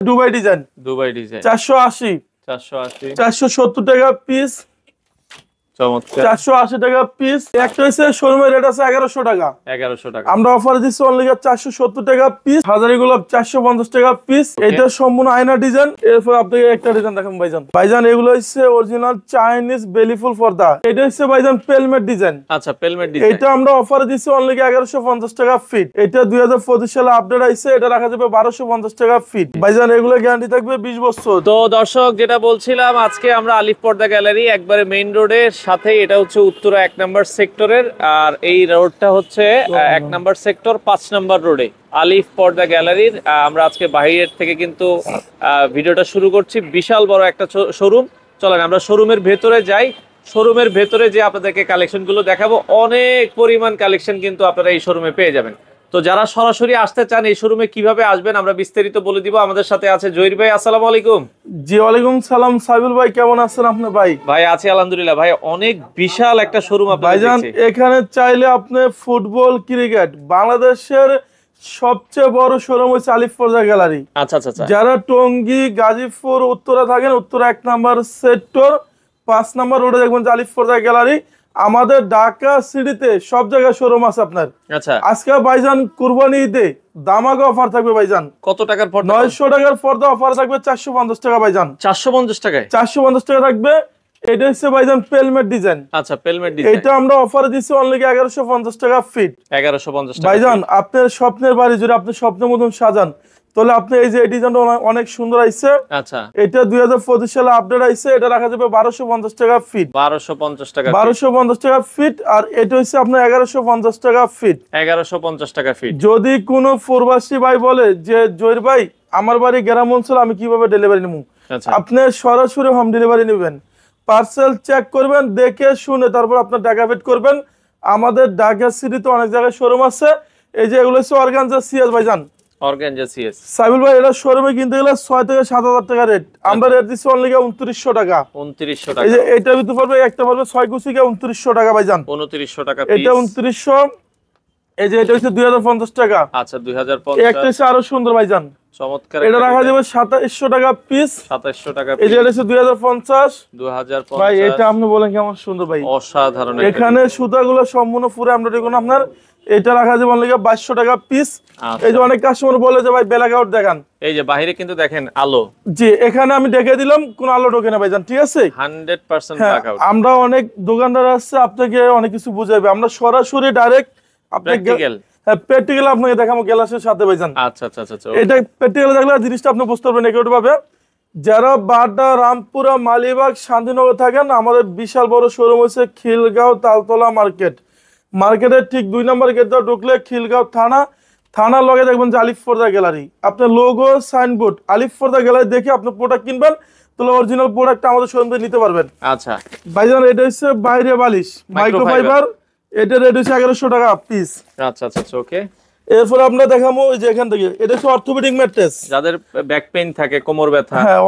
Dubai design. 480 470 টাকা piece. চমৎকার। 480 টাকা পিস। একটা হচ্ছে শোরুমের রেট আছে 1100 টাকা। 1100 টাকা। আমরা অফার দিচ্ছি অনলি 470 টাকা পিস। হাজারি গোলাপ 450 টাকা পিস। এটা সম্পূর্ণ আয়না ডিজাইন। এরপর আপনাকে একটা ডিজাইন দেখাবো ভাইজান। ভাইজান এগুলো হচ্ছে অরিজিনাল চাইনিজ বেলিফুল পর্দা। এটা হচ্ছে ভাইজান পেলমেট ডিজাইন। আচ্ছা, পেলমেট ডিজাইন। এটা আমরা অফার দিচ্ছি অনলি 1150 টাকা ফিট। এটা 2025 সালে আপডেট আইছে। এটা রাখা যাবে 1250 টাকা ফিট। ভাইজান এগুলো গ্যারান্টি থাকবে 20 বছর। তো দর্শক, যেটা বলছিলাম, আজকে আমরা আলিফ পর্দা গ্যালারি একবারে মেইন রোডের সাথে, এটা হচ্ছে উত্তরা 1 নম্বর সেক্টরের, আর এই রোডটা হচ্ছে 1 নম্বর সেক্টর 5 নম্বর রোডে আলিফ পর্দা গ্যালারির। আমরা আজকে বাইরের থেকে কিন্তু ভিডিওটা শুরু করছি। বিশাল বড় একটা শোরুম। চলেন আমরা শোরুমের ভেতরে যাই। শোরুমের ভেতরে যে আপনাদেরকে কালেকশনগুলো দেখাবো, অনেক পরিমাণ কালেকশন কিন্তু আপনারা এই শোরুমে পেয়ে যাবেন। তো যারা সরাসরি আসতে চান এই শোরুমে কিভাবে আসবেন আমরা বিস্তারিত বলে দিব। আমাদের সাথে আছে জহির ভাই। আসসালামু আলাইকুম। জি ওয়ালাইকুম সালাম। সাইবুল ভাই কেমন আছেন আপনি? ভাই আছি আলহামদুলিল্লাহ। ভাই অনেক বিশাল একটা শোরুম আপনাদের ভাইজান। এখানে চাইলে আপনি ফুটবল, ক্রিকেট, বাংলাদেশের সবচেয়ে বড় শোরুম হচ্ছে আলিফ পর্দা গ্যালারি। আচ্ছা। যারা টঙ্গী, গাজীপুর, উত্তরা থাকেন, উত্তরা 1 নম্বর সেক্টর 5 নম্বর রোডে দেখবেন আলিফ পর্দা গ্যালারি। আমাদের ঢাকা সিটিতে সব জায়গায় শোরুম আছে আপনার। আচ্ছা, আজকে ভাইজান কুরবানি ঈদে দামাকা অফার থাকবে ভাইজান। কত টাকার পর্দা? 900 টাকার পর্দা অফার থাকবে 450 টাকা ভাইজান। 450 টাকায়? 450 টাকা থাকবে। এটা হচ্ছে ভাইজান পেলমেট ডিজাইন। আচ্ছা, পেলমেট ডিজাইন। এটা আমরা অফারে দিচ্ছি অনলি 1150 টাকা ফিট। 1150 টাকা ভাইজান আপনার স্বপ্নের বাড়ি যদি আপনি স্বপ্নের মতন সাজান, তাহলে আপনি এই যে এই ডিজাইনটা অনেক সুন্দর আইছে। আচ্ছা, এটা 2025 সালে আপডেট আইছে। এটা রাখা যাবে 1250 টাকা ফিট। 1250 টাকা? 1250 টাকা ফিট। আর এটা হচ্ছে আপনার 1150 টাকা ফিট। 1150 টাকা ফিট। যদি কোনো প্রবাসী ভাই বলে যে জহির ভাই আমার বাড়ি গ্রাম অঞ্চল, আমি কিভাবে ডেলিভারি নেব, আপনি সরাসরি হোম ডেলিভারি নেবেন। পার্সেল চেক করবেন, দেখে শুনে তারপর আপনার টাকা পেড করবেন। আমাদের ঢাকা সিটিতে অনেক জায়গায় শোরুম আছে। এই যে এগুলো হচ্ছে অর্গানজা সিএস ভাইজান। অর্গানজা সিএস সাইবুল ভাই এটা শোরুমে কিনতে গেলে 6 থেকে 7000 টাকা রেট। আমরা রেট দিচ্ছি অনলি 2900 টাকা। 2900 টাকা। এই যে এটা ভিতর পড়বে, একটা পড়বে 6 কুচি 2900 টাকা ভাইজান। 2900 টাকা পিস। এটা 2900। এই যে এটা হচ্ছে 2050 টাকা। আচ্ছা, 2050। একটা হচ্ছে আরো সুন্দর ভাইজান, চমৎকার। এটা রাখা যাবে 2700 টাকা পিস। 2700 টাকা এই যে এটা হচ্ছে 2050। 2050 ভাই এটা আপনি বলেন কেমন সুন্দর ভাই, অসাধারণ। এখানে সুতাগুলো সম্পূর্ণ পুরো এমব্রয়ডারি কোন আপনার। এটা রাখা যাবে অনলি 2200 টাকা পিস। এই যে অনেক কাস্টমার বলে যে ভাই ব্ল্যাক আউট দেখান, এই যে বাইরে কিন্তু দেখেন আলো। জি এখানে আমি দেখে দিলাম কোন আলো ঢোকে না ভাইজান, ঠিক আছে? 100% ব্ল্যাক আউট। আমরা অনেক দোকানদার আছে আপনাকে অনেক কিছু বুঝাবে, আমরা সরাসরি ডাইরেক্ট আপনাকে প্র্যাকটিক্যাল আপনাকে দেখাবো গ্লাসের সাথে ভাইজান। আচ্ছা। এটা প্র্যাকটিক্যাল দেখলে জিনিসটা আপনি বুঝতে পারবেন একটু ভাবে। যারা বাড্ডা, রামপুরা, মালিবাগ, শান্তিনগর থাকেন, আমাদের বিশাল বড় শোরুম হচ্ছে খিলগাঁও তালতলা মার্কেটের ঠিক 2 নম্বর গেট দিয়ে ঢুকলে খিলগাঁও থানার লগে দেখবেন যে আলিফ পর্দা গ্যালারি। আপনার লোগো সাইনবোর্ড আলিফ পর্দা গ্যালারি দেখে আপনি প্রোডাক্ট কিনবেন, তাহলে অরিজিনাল প্রোডাক্ট আমাদের শোরুম থেকে নিতে পারবেন। আচ্ছা ভাইজান এটা হচ্ছে বাইরে বালিশ মাইক্রোফাইবার। এটা রেট হচ্ছে 1100 টাকা পিস। আচ্ছা ওকে। এরপর আমরা দেখাবো যে এখান থেকে এটা হচ্ছে অর্থোপেডিক ম্যাট্রেস। যাদের ব্যাক পেইন থাকে, কোমর ব্যথা, হ্যাঁ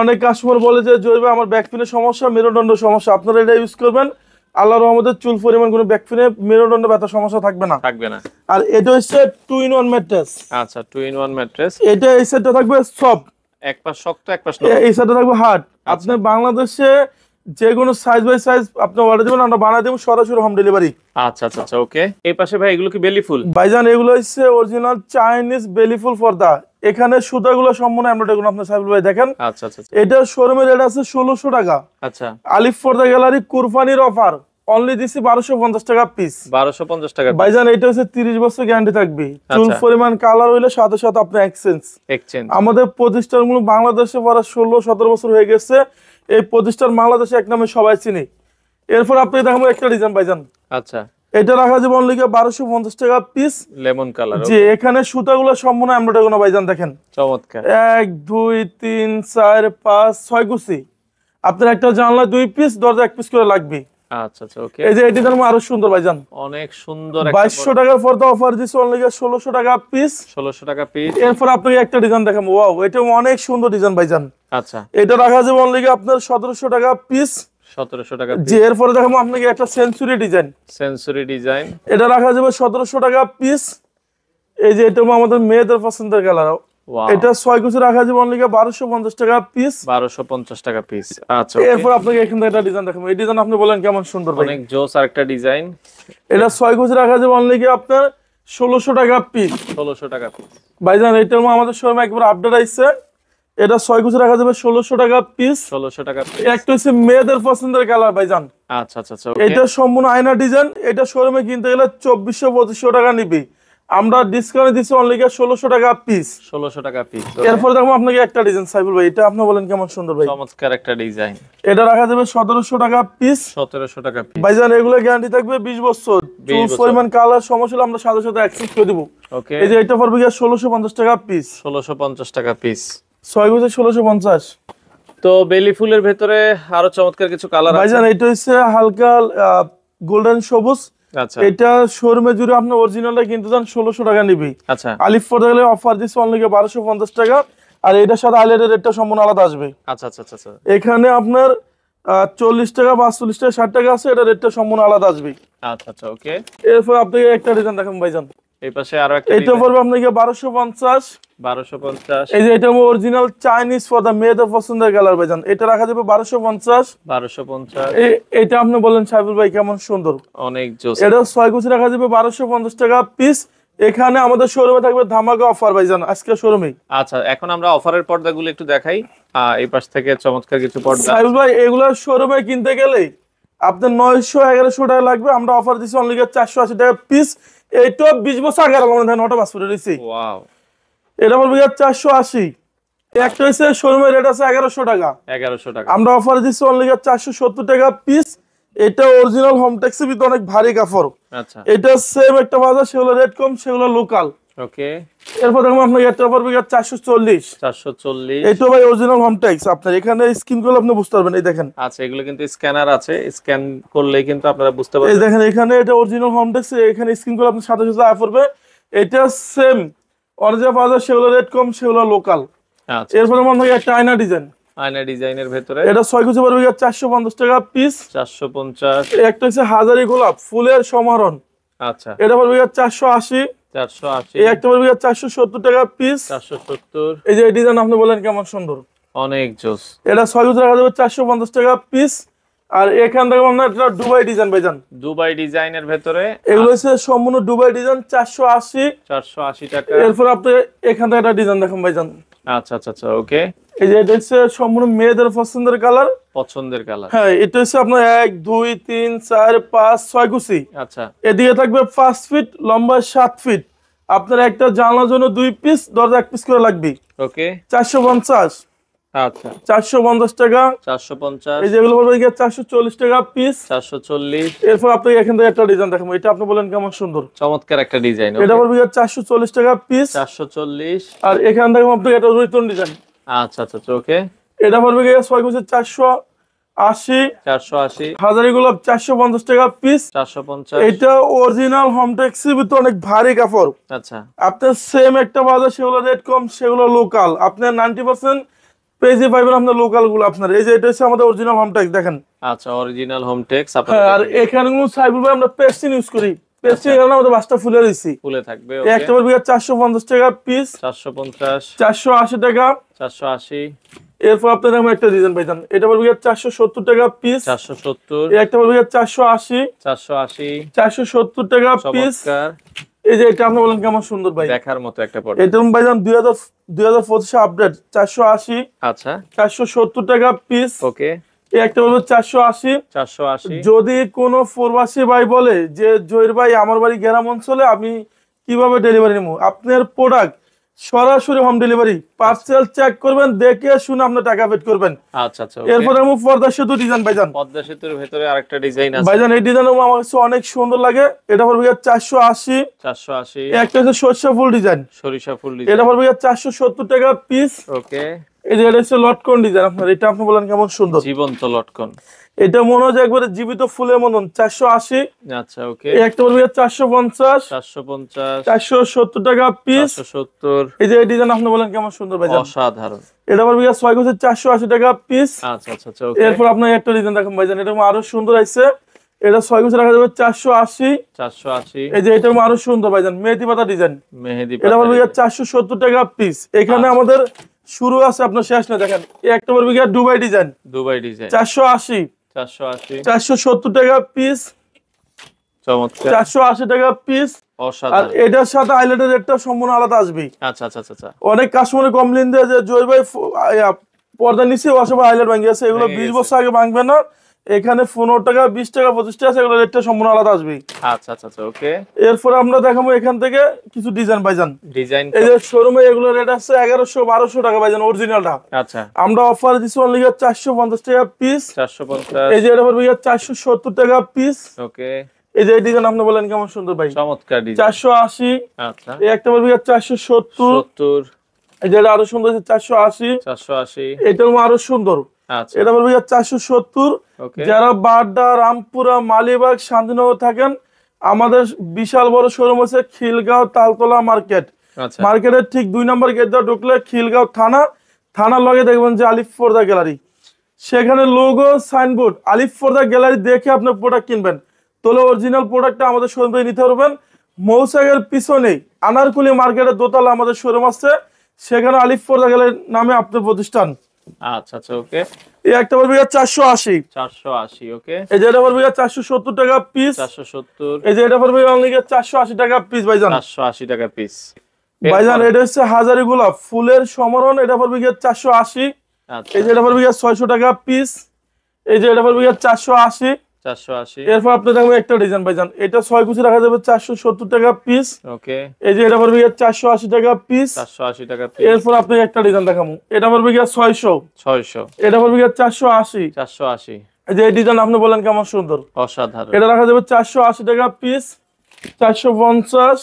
অনেক কাস্টমার বলে যে জহির ভাই আমার ব্যাক পেনের সমস্যা, মেরুদণ্ড সমস্যা, আপনারা এটা ইউজ করবেন। আল্লাহর রহমতে চুল পরিমাণ কোনো ব্যাক পেনে, মেরুদণ্ড ব্যথা সমস্যা থাকবে না। আর এটা হচ্ছে 2-in-1 ম্যাট্রেস। আচ্ছা, 2-in-1 ম্যাট্রেস। এটা এই সেটটা থাকবে সফট, এক পাশ শক্ত এক পাশ নরম। এই সেটটা থাকবে হার্ড। আপনি বাংলাদেশে যে কোনো সাইজ বাই সাইজ আপনি অর্ডার দিবেন, আমরা বানাই দেব সরাসরি হোম ডেলিভারি। আচ্ছা ওকে। এই পাশে ভাই এগুলো কি বেলি ফুল? ভাইজান এগুলো হচ্ছে অরিজিনাল চাইনিজ বেলি ফুল পর্দা। এখানে সুতাগুলো সম্পূর্ণ এমব্রয়ডারি কোন আপনার সাইবুল ভাই দেখেন। আচ্ছা এটা শোরুমের রেট আছে 1600 টাকা। আচ্ছা, আলিফ পর্দা গ্যালারি কুরবানির অফার অনলি দিছি 1250 টাকা পিস। 1250 টাকা ভাইজান এটা হচ্ছে 30 বছর গ্যারান্টি থাকবে। চুল পরিমাণ কালার হইলে সাথে সাথে আপনি এক্সচেঞ্জ। আমাদের প্রতিষ্ঠানগুলো বাংলাদেশে পড়া 16-17 বছর হয়ে গেছে। এই প্রতিষ্ঠান বাংলাদেশে এক নামে সবাই চিনি। এরপর আপনি দেখাবো একটা ডিজাইন ভাইজান। আচ্ছা, এটা রাখা যাবে অনলি 1250 টাকা পিস, লেমন কালার। জি এখানে সুতাগুলো সম্পূর্ণ এমব্রয়ডারি কোন ভাইজান দেখেন। চমৎকার। 1 2 3 4 5 6 কুচি। আপনার একটা জানলা 2 পিস, দরজা 1 পিস করে লাগবে। আচ্ছা ওকে। এই যে এই ডিজাইন আরো সুন্দর ভাইজান, অনেক সুন্দর। 2200 টাকার পর্দা অফার দিছি অনলি 1600 টাকা পিস। 1600 টাকা পিস। এরপর আপনাকে একটা ডিজাইন দেখাবো, ওয়াও এটা অনেক সুন্দর ডিজাইন ভাইজান। আচ্ছা, এটা রাখা যাবে অনলি আপনার 1700 টাকা পিস। 1700 টাকা পিস। জি এরপর দেখাবো আপনাকে একটা সেঞ্চুরি ডিজাইন। এটা রাখা যাবে 1700 টাকা পিস। এই যে এটা আমাদের মেয়েদের পছন্দের কালার, ওয়াও, এটা 6 কুচি রাখা যাবে অনলি 1250 টাকা পিস। 1250 টাকা পিস। আচ্ছা, এরপর আপনাকে এখান থেকে একটা ডিজাইন দেখাবো, এই ডিজাইন আপনি বলেন কেমন সুন্দর ভাই। অনেক জোস আরেকটা ডিজাইন। এটা 6 কুচি রাখা যাবে অনলি আপনার 1600 টাকা পিস। 1600 টাকা পিস ভাইজান এটা আমাদের শোরুমে একবার আপডেট আইছে, এটা 6 কুচি রাখা যাবে 1600 টাকা পিস। 1600 টাকা পিস। একটা হচ্ছে মেয়েদের পছন্দের কালার ভাইজান। আচ্ছা আচ্ছা আচ্ছা, ওকে। এটা সম্পূর্ণ আয়না ডিজাইন, এটা শোরুমে কিনতে গেলে 2400-2500 টাকা নিবি, আমরা ডিসকাউন্ট দিচ্ছি অনলি 1600 টাকা পিস। 1600 টাকা পিস। এরপর দেখো আপনাকে একটা ডিজাইন সাইফুল ভাই, এটা আপনি বলেন কেমন সুন্দর ভাই। চমৎকার একটা ডিজাইন। এটা রাখা যাবে 1700 টাকা পিস। 1700 টাকা পিস ভাইজান এগুলো গ্যারান্টি থাকবে 20 বছর, 20 চুল বছর। পরিমাণ কালার সমস্যা হলে আমরা সাথে সাথে অ্যাক্সেস করে দেব। ওকে। এই যে এটা পড়বে 1650 টাকা পিস। 1650 টাকা পিস। 6 গুজে 1650। তো বেলি ফুলের ভেতরে আরো চমৎকার কিছু কালার আছে ভাইজান এটা হচ্ছে হালকা গোল্ডেন সবুজ, আচ্ছা এটা শোরুমে জুড়ে আপনি অরিজিনালটা কিনতে চান 1600 টাকা নিবি। আচ্ছা আলিফ পড়তে গেলে অফার দিচ্ছে অনলি 1250 টাকা, আর এটার সাথে আইল্যান্ডের রেটটা সম্পূর্ণ আলাদা আসবে। আচ্ছা আচ্ছা আচ্ছা। এখানে আপনার 40 টাকা 45 টাকা 60 টাকা আছে, এটা রেটটা সম্পূর্ণ আলাদা আসবে। আচ্ছা আচ্ছা, ওকে। এরপর আপনাকে একটা ডিজাইন দেখাবো ভাইজান, এই পাশে আরো একটা এটা পড়বে আপনাকে 1250। 1250। এই যে এটা অরিজিনাল চাইনিজ পর্দা, মেয়েদের পছন্দের কালার ভাইজান, এটা রাখা যাবে 1250। 1250। এটা আপনি বলেন সাইফুল ভাই কেমন সুন্দর, অনেক জোস। এটা 6 কুচি রাখা যাবে 1250 টাকা পিস। এখানে আমাদের শোরুমে থাকবে ধামাকা অফার ভাইজান আজকে শোরুমে। আচ্ছা, এখন আমরা অফারের পর্দাগুলো একটু দেখাই। এই পাশ থেকে চমৎকার কিছু পর্দা। সাইফুল ভাই এগুলো শোরুমে কিনতে গেলে আপনার 900-1100 টাকা লাগবে, আমরা অফার দিচ্ছি অনলি 480 টাকা পিস। এইটা 20 বছর আগে আমাদের ধান ওটা পাসপোর্টে দিচ্ছি, ওয়াও, এটা বলবো 480। একটা হচ্ছে শোরুমের রেট আছে 1100 টাকা, 1100 টাকা। আমরা অফার দিচ্ছি অনলি 470 টাকা পিস। এটা অরিজিনাল হোম টেক্সের ভিতরে অনেক ভারী কাপড়, আচ্ছা, এটা সেম একটা বাজার, সেগুলো রেট কম, সেগুলো লোকাল। ওকে। এরপর দেখুন আপনাকে একটা পড়বে 440। 440। এইটা ভাই অরিজিনাল হোম টেক্স, আপনার এখানে স্ক্রিন করলে আপনি বুঝতে পারবেন। এই দেখেন, আচ্ছা, এগুলো কিন্তু স্ক্যানার আছে, স্ক্যান করলেই কিন্তু আপনারা বুঝতে এই পারবেন। দেখেন এখানে এটা অরিজিনাল হোম টেক্স, এখানে স্ক্রিন করলে আপনার সাথে সাথে আয় পড়বে। এটা সেম অরিজিনাল বাজার, সেগুলো রেট কম, সেগুলো লোকাল। আচ্ছা, এরপর আপনাকে একটা আয়না ডিজাইন, আয়না ডিজাইনের ভেতরে এটা 6 কুচি পড়বে 450 টাকা পিস। 450। একটা হচ্ছে হাজারি গোলাপ ফুলের সমারোহ, আচ্ছা, এটা পড়বে 480। 480। এই একটা পড়বে 470 টাকা পিস। 470। এই যে এই ডিজাইন আপনি বলেন কেমন সুন্দর, অনেক জোস। এটা 6 কুচি রাখা যাবে 450 টাকা পিস। আর এখান থেকে আপনার একটা দুবাই ডিজাইন ভাইজান, দুবাই ডিজাইনের ভেতরে এগুলো হচ্ছে সম্পূর্ণ দুবাই ডিজাইন 480। 480 টাকা। এরপর আপনি এখান থেকে একটা ডিজাইন দেখুন ভাইজান, আচ্ছা আচ্ছা আচ্ছা, ওকে। এই যে এটা হচ্ছে সম্পূর্ণ মেয়েদের পছন্দের কালার। পছন্দের কালার। হ্যাঁ, এটা হচ্ছে আপনার 1 2 3 4 5 6 কুচি, আচ্ছা, এদিকে থাকবে 5 ফিট, লম্বা 7 ফিট। আপনার একটা জানলার জন্য 2 পিস, দরজা 1 পিস করে লাগবে। ওকে। 450। আচ্ছা, 450 টাকা। 450। এই যেগুলো বলবো 440 টাকা পিস। 440। এরপর আপনি এখান থেকে একটা ডিজাইন দেখাবো, এটা আপনি বলেন কেমন সুন্দর, চমৎকার একটা ডিজাইন। এটা বলবো 440 টাকা পিস। 440। আর এখান থেকে আপনি একটা রুইতন ডিজাইন, আচ্ছা আচ্ছা, ওকে। এটা পড়বে 6 কুচি 480। 480। হাজারি গোলাপ 450 টাকা পিস। 450। এটা অরিজিনাল হোম টেক্সের ভিতরে অনেক ভারী কাপড়, আচ্ছা, আপনার সেম একটা বাজার, সেগুলো রেট কম, সেগুলো লোকাল। আপনার 90% পেজে পাইবেন আপনার লোকাল গুলো আপনার। এই যে এটা হচ্ছে আমাদের অরিজিনাল হোম টেক্স দেখেন। আচ্ছা, অরিজিনাল হোম টেক্স হ্যাঁ, আপনারা আর এখানে সাইবুল ভাই আমরা পেস্টিং ইউজ করি, পেস্টিং এর আমাদের বাসটা ফুলে দিছি। ফুলে থাকবে। এই ওকে। একটা পড়বে 450 টাকা পিস। 450। 480 টাকা। 480। এরপর আপনার দেখুন একটা ডিজাইন পাইতেন, এটা পড়বে 470 টাকা পিস। 470। এই একটা পড়বে 480। 480। 470 টাকা পিস। চমৎকার। এই যে এটা আপনি বলেন কেমন সুন্দর ভাই, দেখার মতো একটা পর্দা। এটা ভাইজান 2025 আপডেট 480। আচ্ছা, 470 টাকা পিস। ওকে। এই একটা বলবো 480। 480। যদি কোনো প্রবাসী ভাই বলে যে জহির ভাই আমার বাড়ি গ্রাম অঞ্চলে, আমি কিভাবে ডেলিভারি নেবো, আপনার প্রোডাক্ট সরাসরি হোম ডেলিভারি, পার্সেল চেক করবেন, দেখে শুনে আপনার টাকা পেড করবেন। আচ্ছা আচ্ছা, ওকে। এরপর আমি পর্দা সেতু ডিজাইন ভাইজান, পদ্মা সেতুর ভেতরে আরেকটা ডিজাইন আছে ভাইজান এই ডিজাইন আমার কাছে অনেক সুন্দর লাগে, এটা পড়বে 480। 480। একটা হচ্ছে সর্ষে ফুল ডিজাইন, সরিষা ফুল এটা ডিজাইন। পড়বে 470 টাকা পিস। ওকে। এই যে এটা হচ্ছে লটকন ডিজাইন আপনার, এটা আপনি বলেন কেমন সুন্দর, জীবন্ত লটকন। এটা মনে হয় যে একবারে জীবিত ফুলের মতন। 480। আচ্ছা, ওকে। এই একটা পড়বে 450। 450। 470 টাকা পিস। 470। এই যে এই ডিজাইন আপনি বলেন কেমন সুন্দর ভাইজান, অসাধারণ। এটা পড়বে 6 কুচি 480 টাকা পিস। আচ্ছা আচ্ছা আচ্ছা, ওকে। এরপর আপনার একটা ডিজাইন দেখুন ভাইজান, এটা আরো সুন্দর আছে, এটা 6 কুচি রাখা যাবে 480। 480। এই যে এটা আরো সুন্দর ভাইজান, মেহেদি পাতা ডিজাইন। মেহেদি এটা পাতা পড়বে 470 টাকা পিস। এখানে আমাদের শুরু আছে, আপনার শেষ না। দেখেন এই একটা পড়বে দুবাই ডিজাইন। Dubai design 480। 480। 470 টাকা পিস। চমৎকার। 480 টাকা পিস। আর অসাধারণ। এটার সাথে হাইলাইটের রেটটা সম্পূর্ণ আলাদা আসবে। আচ্ছা আচ্ছা আচ্ছা আচ্ছা। অনেক কাস্টমার কমপ্লেইন দেয় যে জয় ভাই পর্দা নিচে অসব হাইলাইট ভাঙে আছে, এগুলো 20 বছর আগে ভাঙবে না। এখানে 15 টাকা 20 টাকা 25 টাকা আছে, এগুলো রেটটা সম্পূর্ণ আলাদা আসবে। আচ্ছা আচ্ছা আচ্ছা। ওকে। এরপরে আমরা দেখাবো এখান থেকে কিছু ডিজাইন ভাইজান। ডিজাইন এই যে শোরুমে এগুলো রেট আছে 1100 1200 টাকা ভাইজান অরিজিনালটা। আচ্ছা। আমরা অফার দিছি অনলি 450 টাকা পিস। 450। এই যে এটা পড়বে 470 টাকা পিস। ওকে। এই যে এই ডিজাইন আপনি বলেন কেমন সুন্দর ভাই। চমৎকার ডিজাইন। 480। আচ্ছা। এই একটা পড়বে 470। 70। এই যে এটা আরো সুন্দর আছে 480। 480। এটাও আরো সুন্দর। আচ্ছা। এটা পড়বে 470। ওকে। যারা বাড্ডা, রামপুরা, মালিবাগ, শান্তিনগর থাকেন, আমাদের বিশাল বড় শোরুম আছে খিলগাঁও তালতলা মার্কেট। আচ্ছা। মার্কেটের ঠিক 2 নম্বর গেট দিয়ে ঢুকলে খিলগাঁও থানার লগে দেখবেন যে আলিফ পর্দা গ্যালারি। সেখানে লোগো সাইনবোর্ড আলিফ পর্দা গ্যালারি দেখে আপনি প্রোডাক্ট কিনবেন। তাহলে অরিজিনাল প্রোডাক্টটা আমাদের শোরুম থেকে নিতে পারবেন। মৌসাগের পিছনে আনারকুলি মার্কেটের দোতলা আমাদের শোরুম আছে, সেখানে আলিফ পর্দা গ্যালারি নামে আপনার প্রতিষ্ঠান। আচ্ছা আচ্ছা। ওকে। এই একটা পড়বে 480। 480। ওকে। এই যে এটা পড়বে 470 টাকা পিস। 470। এই যে এটা পড়বে অনলি 480 টাকা পিস ভাইজান। 480 টাকা পিস ভাইজান এটা হচ্ছে হাজারি গোলাপ ফুলের সমরণ, এটা পড়বে 480। আচ্ছা। এই যে এটা পড়বে 600 টাকা পিস। এই যে এটা পড়বে 480। 480। এরপর আপনি দেখবেন একটা ডিজাইন ভাইজান, এটা 6 কুচি রাখা যাবে 470 টাকা পিস। ওকে। এই যে এটা পড়বে 480 টাকা পিস। 480 টাকা পিস। এরপর আপনি একটা ডিজাইন দেখাবো, এটা পড়বে 600। 600। এটা পড়বে 480। 480। এই যে এই ডিজাইন আপনি বলেন কেমন সুন্দর। অসাধারণ। এটা রাখা যাবে 480 টাকা পিস। 450।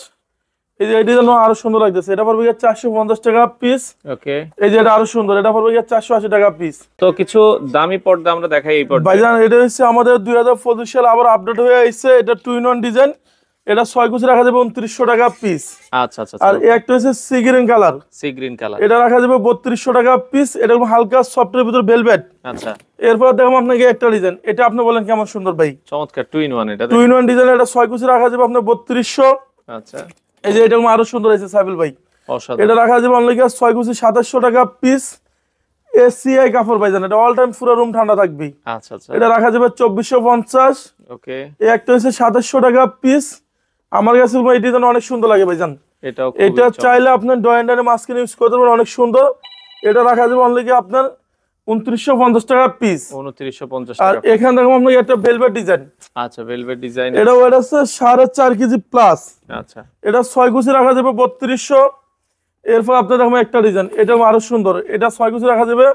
এই যে এই ডিজাইন আরো সুন্দর লাগতেছে, এটা পড়বে 450 টাকা পিস। ওকে। এই যে এটা আরো সুন্দর, এটা পড়বে 480 টাকা পিস। তো কিছু দামি পর্দা আমরা দেখাই এই পর্দা। ভাইজান এটা হচ্ছে আমাদের 2025 সালে আবার আপডেট হয়ে আসছে, এটা 2-in-1 ডিজাইন। এটা 6 কুচি রাখা যাবে 2900 টাকা পিস। আচ্ছা আচ্ছা। আর এই একটা হচ্ছে sea green colour, sea green colour. এটা রাখা যাবে 3200 টাকা পিস। এটা হালকা সফটের ভিতর ভেলভেট। আচ্ছা। এরপর দেখো আপনাকে একটা ডিজাইন, এটা আপনি বলেন কেমন সুন্দর ভাই। চমৎকার 2-in-1 এটা। 2-in-1 ডিজাইন, এটা 6 কুচি রাখা যাবে আপনার 3200। আচ্ছা। এই যে এটা আরো সুন্দর আছে সাইবেল ভাই। অসাধারণ। এটা রাখা যাবে অনলি 6 কুচি 2700 টাকা পিস। এসিআই কাপড় ভাইজান, এটা অল টাইম পুরো রুম ঠান্ডা থাকবে। আচ্ছা আচ্ছা। এটা রাখা যাবে 2450। ওকে। এই একটা হচ্ছে 2700 টাকা পিস। আমার কাছে এই ডিজাইন অনেক সুন্দর লাগে ভাইজান। এটাও এটা চাইলে আপনার ডয়েন্ডারে মাস্কিন ইউজ করতে পারেন, অনেক সুন্দর। এটা রাখা যাবে অনলি আপনার 2950 টাকা পিস। 2950 আর টাকা। এখানে দেখো আপনাকে একটা ভেলভেট ডিজাইন। আচ্ছা। Velvet design. এটা ওয়েট আছে 4.5 কেজি প্লাস। আচ্ছা। এটা 6 কুচি রাখা যাবে 3200। এরপর আপনার দেখো একটা ডিজাইন, এটা আরো সুন্দর, এটা 6 কুচি রাখা যাবে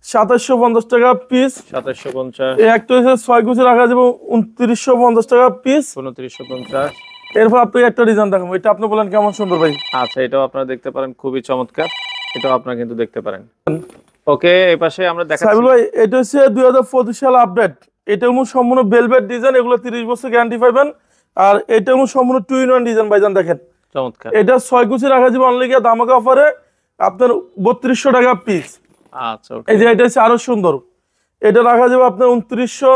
2750 টাকা পিস। 2750। এই একটা হচ্ছে 6 কুচি রাখা যাবে 2950 টাকা পিস। 2950। এরপর আপনি একটা ডিজাইন দেখাবো, এটা আপনি বলেন কেমন সুন্দর ভাই। আচ্ছা। এটাও আপনারা দেখতে পারেন, খুবই চমৎকার। এটাও আপনারা কিন্তু দেখতে পারেন। ওকে। এই পাশে আমরা দেখাচ্ছি সাইবুল ভাই, এটা হচ্ছে 2025 সাল আপডেট। এটা সম্পূর্ণ ভেলভেট ডিজাইন, এগুলো 30 বছর গ্যারান্টি পাবেন। আর এটা সম্পূর্ণ 2-in-1 ডিজাইন ভাইজান। দেখেন চমৎকার। এটা 6 কুচি রাখা যাবে অনলি দামাকা অফারে আপনার 3200 টাকা পিস। আচ্ছা। এই যে এটা হচ্ছে আরো সুন্দর, এটা রাখা যাবে আপনার 2900।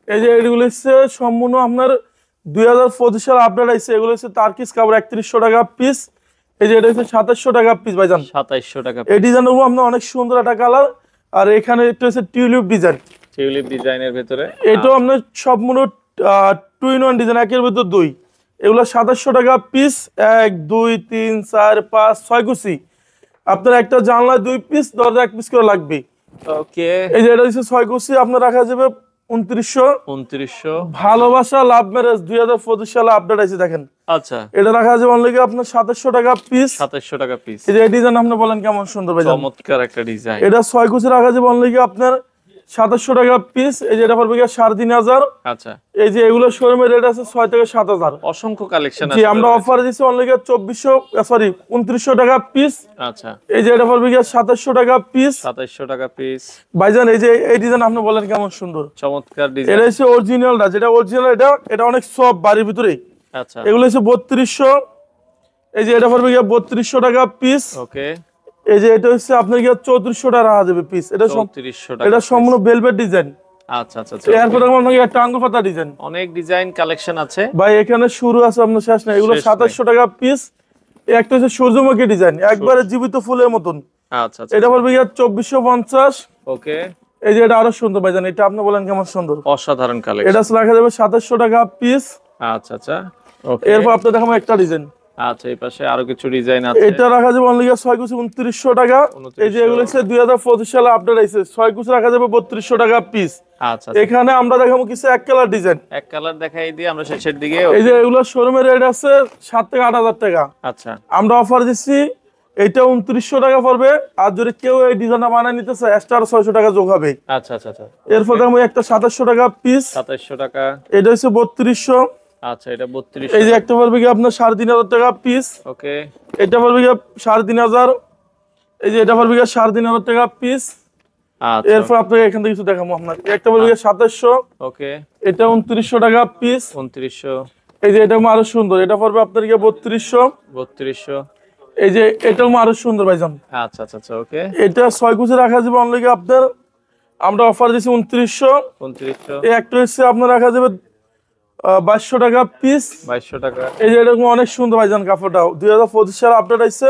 এই যে এগুলো হচ্ছে সম্পূর্ণ আপনার 2025 সাল আপডেট আছে, এগুলো হচ্ছে তার্কিস কাপড় 3100 টাকা পিস। এই যে এটা হচ্ছে 2700 টাকা পিস ভাইজান। 2700 টাকা। এই ডিজাইনগুলো আপনার অনেক সুন্দর একটা কালার। আর এখানে এটা হচ্ছে টিউলিপ ডিজাইন। টিউলিপ ডিজাইনের ভিতরে এটাও আপনার সব মূলত 2-in-1 ডিজাইন, একের ভিতর 2। এগুলো 2700 টাকা পিস। 1 2 3 4 5 6 কুচি আপনার একটা জানলায় 2 পিস, দরজা 1 পিস করে লাগবে। ওকে। এই যে এটা হচ্ছে 6 কুচি আপনার রাখা যাবে 2900। 2900। ভালোবাসা লাভ ম্যারেজ 2025 সালে আপডেট আছে দেখেন। আচ্ছা। এটা রাখা যাবে অনলি আপনার 2700 টাকা পিস। 2700 টাকা পিস। এই যে এই ডিজাইন আপনি বলেন কেমন সুন্দর ভাই। চমৎকার একটা ডিজাইন। এটা 6 কুচি রাখা যাবে অনলি আপনার 2700 টাকা পিস। এই যে এটা পড়বে 3500। আচ্ছা। এই যে এগুলো শোরুমের রেট আছে 6 থেকে 7000। অসংখ্য কালেকশন আছে। জি, আমরা অফার দিছি অনলি 2900 টাকা পিস। আচ্ছা। এই যে এটা পড়বে 2700 টাকা পিস। 2700 টাকা পিস। ভাইজান এই যে এই ডিজাইন আপনি বলেন কেমন সুন্দর। চমৎকার ডিজাইন। এটা হচ্ছে অরিজিনালটা, যেটা অরিজিনাল এটা অনেক সব বাড়ির ভিতরে। আচ্ছা। এগুলো হচ্ছে 3200। এই যে এটা পড়বে 3200 টাকা পিস। ওকে। এই যে এটা হচ্ছে আপনার 3400 টাকা রাখা যাবে পিস। এটা 3400 টাকা। এটা সম্পূর্ণ ভেলভেট ডিজাইন। আচ্ছা আচ্ছা আচ্ছা। এরপর দেখুন আপনাকে একটা আঙ্গুর পাতা ডিজাইন, অনেক ডিজাইন কালেকশন আছে ভাই এখানে শুরু আছে আপনার শেষ নাই, এগুলো শেষ নাই। 2700 টাকা পিস। একটা হচ্ছে সূর্যমুখী ডিজাইন, একবারে জীবিত ফুলের মতন, আচ্ছা আচ্ছা। এটা পড়বে 2450। ওকে, এই যে এটা আরো সুন্দর ভাইজান, এটা আপনি বলেন কেমন সুন্দর, অসাধারণ কালেকশন। এটা রাখা যাবে 2700 টাকা পিস। আচ্ছা আচ্ছা, ওকে। এরপর আপনি দেখাবো একটা ডিজাইন, আচ্ছা এই পাশে আরো কিছু ডিজাইন আছে। এটা রাখা যাবে অনলি 6 কুচি 2900 টাকা। এই যে এগুলো হচ্ছে 2025 সালে আপডেট আইছে, 6 কুচি রাখা যাবে 3200 টাকা পিস। আচ্ছা আচ্ছা। এখানে আমরা দেখাবো কিছু এক কালার ডিজাইন, এক কালার দেখাই দিই আমরা শেষের দিকে। এই যে এগুলো শোরুমের রেট আছে 7 থেকে 8000 টাকা, আচ্ছা আমরা অফার দিচ্ছি এটা 2900 টাকা পড়বে। আর যদি কেউ এই ডিজাইনটা বানায় নিতে চায় এক্সট্রা 600 টাকা যোগ হবে। আচ্ছা আচ্ছা আচ্ছা। এরপর দেখো একটা 2700 টাকা পিস, 2700 টাকা। এটা হচ্ছে 3200। আচ্ছা এটা 3200। এই যে একটা পড়বে কি আপনার 3500 টাকা পিস, ওকে। এটা পড়বে কি 3500। এই যে এটা পড়বে কি 3500 টাকা পিস। আচ্ছা এরপর আপনাকে এখান থেকে কিছু দেখাবো আপনার, একটা পড়বে কি 2700, ওকে। এটা 2900 টাকা পিস। 2900। এই যে এটা আরো সুন্দর, এটা পড়বে আপনার কি 3200। 3200। এই যে এটাও আরো সুন্দর ভাইজান, আচ্ছা আচ্ছা আচ্ছা, ওকে। এটা 6 কুচি রাখা যাবে অনলি আপনার, আমরা অফার দিচ্ছি 2900। 2900। এই একটা হচ্ছে আপনার রাখা যাবে 2200 টাকা পিস। 2200 টাকা। এই যে এরকম অনেক সুন্দর ভাইজান কাপড়টাও, 2025 সালে আপডেট আসছে,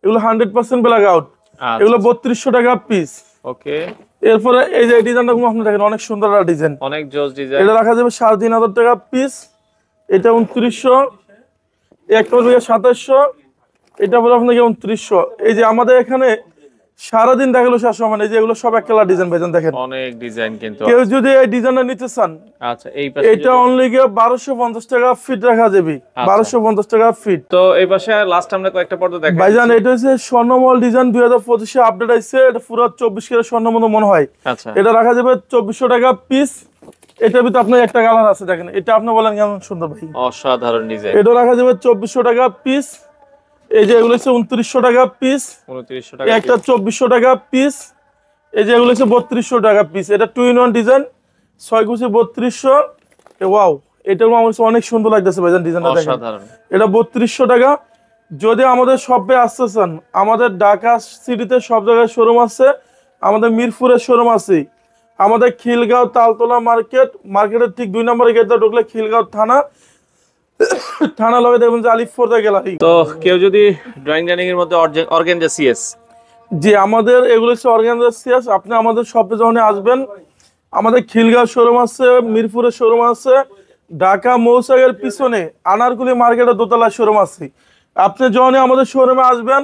এগুলো 100% ব্ল্যাক আউট, আচ্ছা, এগুলো 3200 টাকা পিস। ওকে। এরপরে এই যে ডিজাইনটা আপনি দেখেন অনেক সুন্দর একটা ডিজাইন, অনেক জোস ডিজাইন। এটা রাখা যাবে 3500 টাকা পিস। এটা 2900। একটা পড়বে 2700, এটা পড়বে আপনাকে 2900। এই যে আমাদের এখানে সারাদিন দেখালো শেষ সময় না, এই যে এগুলো সব এক কালার ডিজাইন ভাইজান দেখেন। অনেক ডিজাইন কিন্তু। কেউ যদি এই ডিজাইনটা নিতে চান, আচ্ছা এই পাশে এটা অনলি 1250 টাকা ফিট রাখা যাবে, 1250 টাকা ফিট। তো এই পাশে লাস্ট আমরা কয়েকটা পর্দা দেখাই ভাইজান এটা হচ্ছে স্বর্ণমহল ডিজাইন, 2025 এ আপডেট আইছে, এটা পুরো 24 ক্যারেট স্বর্ণের মতো মনে হয়। আচ্ছা এটা রাখা যাবে 2400 টাকা পিস। এটার ভিতরে আপনার একটা কালার আছে দেখেন, এটা আপনি বলেন কেমন সুন্দর ভাই, অসাধারণ ডিজাইন। এটা রাখা যাবে 2400 টাকা পিস। এই যে এগুলো হচ্ছে 2900 টাকা পিস। 2900 টাকা। একটা 2400 টাকা পিস। এই যে এগুলো হচ্ছে 3200 টাকা পিস। এটা 2 in 1 ডিজাইন, 6 কুচি 3200। ওয়াও, এটা আমার কাছে অনেক সুন্দর লাগতেছে ভাইজান, ডিজাইনটা দেখেন। অসাধারণ। এটা 3200 টাকা। যদি আমাদের শপে আসতে চান, আমাদের ঢাকা সিটিতে সব জায়গায় শোরুম আছে, আমাদের মিরপুরের শোরুম আছে, আমাদের খিলগাঁও তালতলা মার্কেটের ঠিক 2 নম্বরে গেটে ঢুকলে খিলগাঁও থানা লগে দেখবেন যে আলিফ পর্দা গ্যালারি। তো কেউ যদি ড্রয়িং ডাইনিং এর মধ্যে অর্গানজা সিএস, জি আমাদের এগুলো হচ্ছে অর্গানজা সিএস। আপনি আমাদের শপে যখন আসবেন, আমাদের খিলগাঁও শোরুম আছে, মিরপুরের শোরুম আছে, ঢাকা মৌসাগের পিছনে আনারকুলি মার্কেটের দোতলা শোরুম আছে। আপনি যখন আমাদের শোরুমে আসবেন,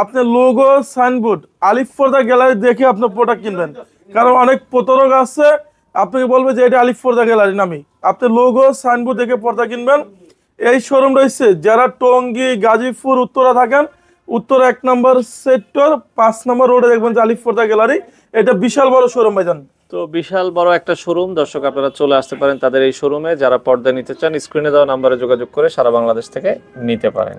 আপনি লোগো সাইনবোর্ড আলিফ পর্দা গ্যালারি দেখে আপনি প্রোডাক্ট কিনবেন, কারণ অনেক প্রতারক আছে আপনাকে বলবে যে এটা আলিফ পর্দা গ্যালারি নামি, আপনি লোগো সাইনবোর্ড দেখে পর্দা কিনবেন। এই শোরুম রয়েছে যারা টঙ্গী গাজীপুর উত্তরা থাকেন, উত্তর 1 নম্বর সেক্টর 5 নম্বর রোডে দেখবেন যে আলিফ পর্দা গ্যালারি, এটা বিশাল বড় শোরুম ভাইজান। তো বিশাল বড় একটা শোরুম, দর্শক আপনারা চলে আসতে পারেন তাদের এই শোরুমে। যারা পর্দা নিতে চান স্ক্রিনে দেওয়া নাম্বারে যোগাযোগ করে সারা বাংলাদেশ থেকে নিতে পারেন।